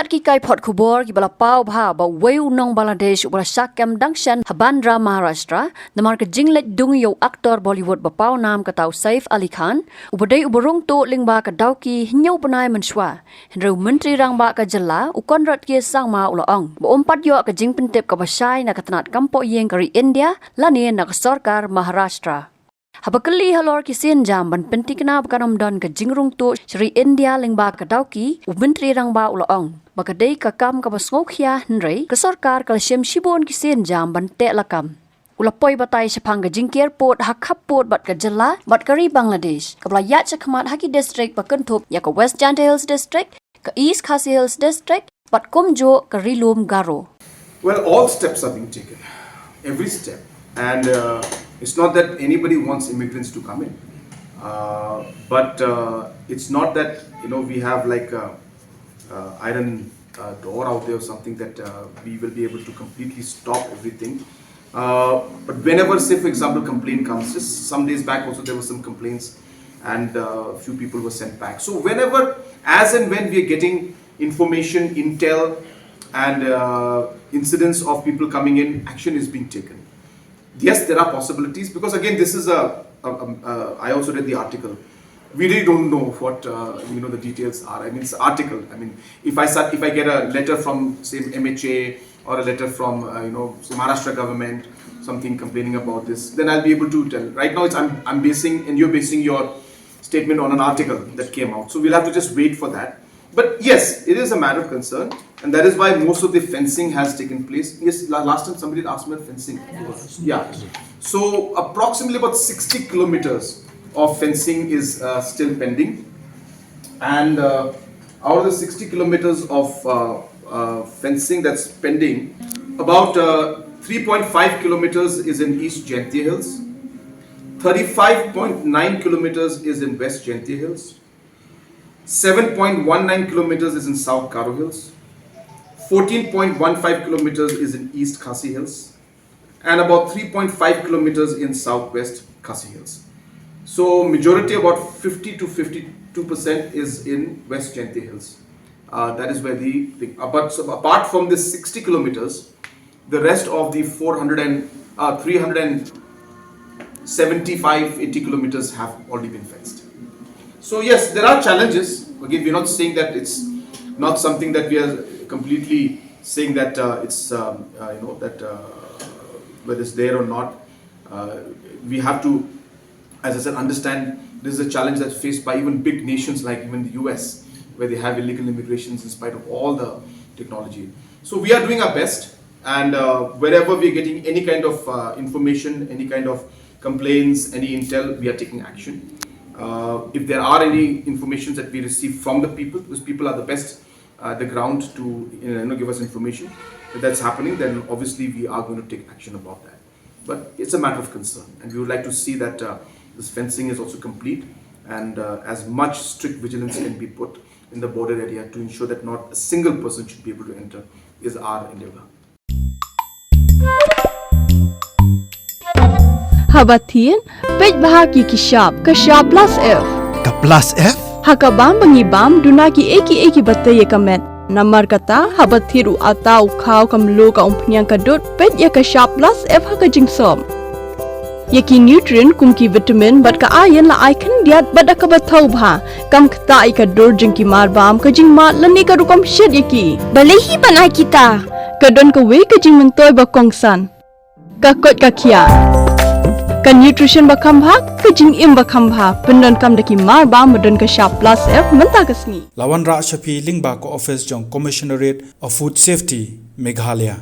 Yat ki kai pot kubor ki bala pau bha ba weu nong Bangladesh ubra shakam dangshan Habandra Maharashtra namar ka jinglet dung yo aktor Bollywood ba pau nam ka tau Saif Ali Khan ubadai ubarung to Lyngba ka Dawki hinyo banai menshwa henru menteri rang ba ka jalla ukon rat ki sang ma ulaong ba ompat yo ka Jingtip ka basai na katanat kampo yeng kari India lani na ka sarkar Maharashtra Habakali Halor kisin jam ban pentikna bakanom don ka jingrung to Shri India Lyngba ka Dawki ubentri rang ba ulaong bakadai ka kam ka basngokya henrei ka sarkar ka shem shibon kisin jam ban te lakam Ulapoy batay sa pang Jingtip pot hakap pot bat ka jalla bat kari Bangladesh ka blayat sa kamat haki district bakentup ya ka West Jante Hills district ka East Khasi Hills district bat komjo ka Rilum Garo. Well, all steps are being taken, every step, and it's not that anybody wants immigrants to come in, but it's not that we have like iron door out there or something that we will be able to completely stop everything. But whenever, say for example, complaint comes, just some days back also there were some complaints and a few people were sent back. So whenever, as and when we are getting information, intel and incidents of people coming in, action is being taken. Yes, there are possibilities because again this is I also read the article. We really don't know what the details are. I mean, it's an article. I mean, if I get a letter from say MHA or a letter from say Maharashtra government, something complaining about this, then I'll be able to tell. Right now, I'm basing and you're basing your statement on an article that came out. So we'll have to just wait for that. But yes, it is a matter of concern, and that is why most of the fencing has taken place. Yes, last time somebody asked me about fencing. Yeah. So approximately about 60 kilometers of fencing is still pending, and out of the 60 kilometers of fencing that's pending, about 3.5 kilometers is in East Jante Hills, 35.9 kilometers is in West Jante Hills, 7.19 kilometers is in South Kyrwoh Hills, 14.15 kilometers is in East Khasi Hills, and about 3.5 kilometers in Southwest Khasi Hills. So majority, about 50 to 52% is in West Jante Hills. That is where so apart from this 60 kilometers, the rest of the 375, 80 kilometers have already been fenced. So yes, there are challenges. Again, we're not saying that it's not something that we are completely saying that it's whether it's there or not. We have to, as I said, understand this is a challenge that's faced by even big nations like even the US, where they have illegal immigrations in spite of all the technology. So we are doing our best, and wherever we are getting any kind of information, any kind of complaints, any intel, we are taking action. If there are any information that we receive from the people, because people are the best at the ground to give us information, if that's happening, then obviously we are going to take action about that. But it's a matter of concern, and we would like to see that this fencing is also complete, and as much strict vigilance can be put in the border area to ensure that not a single person should be able to enter is our endeavor. Habatin, page bahagi kishab, kashab plus F. Ka plus F? Hakabam bangibam dunaki eki bataya kamet. Namar kata habathiru atau kau kamlo ka umpnyang kadut page ya kashab plus F haka jingsom. Yaki nutrient kumki vitamin bat ka iron la icon diat bat ka bathau bha kam kata ikadur jingki marbam ka jingmat lani ka rukam shed yaki. Balehi banai kita. Kadon ka we ka jing mentoy ba kongsan. Ka kot ka kia. Kan nutrition bakam bha kajing im bakam bha pendon kam daki mar ba medon ka sharp plus F menta kasni Lawan Ra Shafi Lyngba ko office jong commissionerate of food safety Meghalaya.